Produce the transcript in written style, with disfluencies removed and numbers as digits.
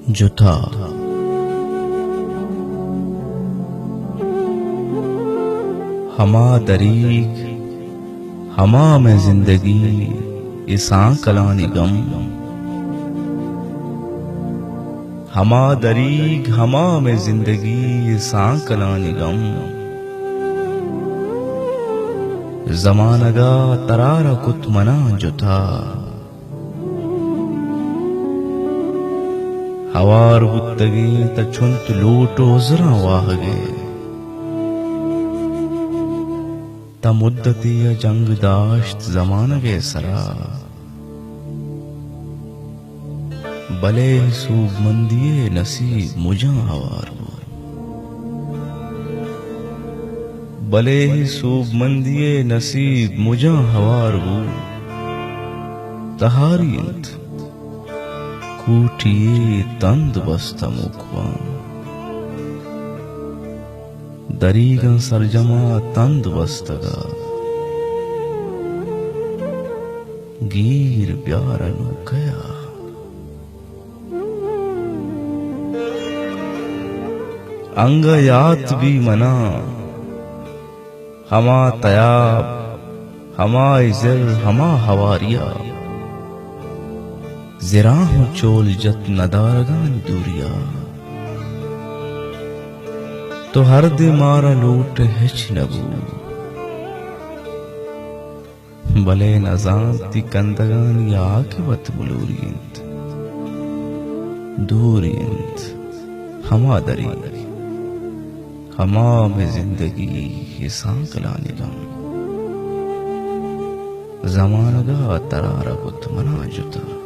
जुथा हमा दरीक हमा में जिंदगी इसा कलानी गम, हमा दरीक हमा में जिंदगी इसा कलानी गम। जमानगा तरारा कुत मना जुथा हवार बुत्तगे तछुंत लूटो जरा वाहगे, ता मुद्दती जंग दाश्त जमानगे सरा। भले ही सूब मंदिये नसीब मुझा हवार हो, भले ही सूब मंदिये नसीब मुझा हवार हो। तहारी इंत कूटिये तंद बस्ता मुखवा, दरीगन सरजमा तंद बस्तगा। गीर प्यारनु गया अंगयात भी मना, हमा तयाब हमा इजल हमा हवारिया। जिराहु चोल जत नदारगान दूरिया, तो हर दे मारा लूट हिच नबू। भले नजांती कंदगान या आकिबत बुलूरियंत दूरियंत। हमा दरी हमा में जिंदगी ये सांकलानी गम, जमानगा तरारा बुत मना जुता।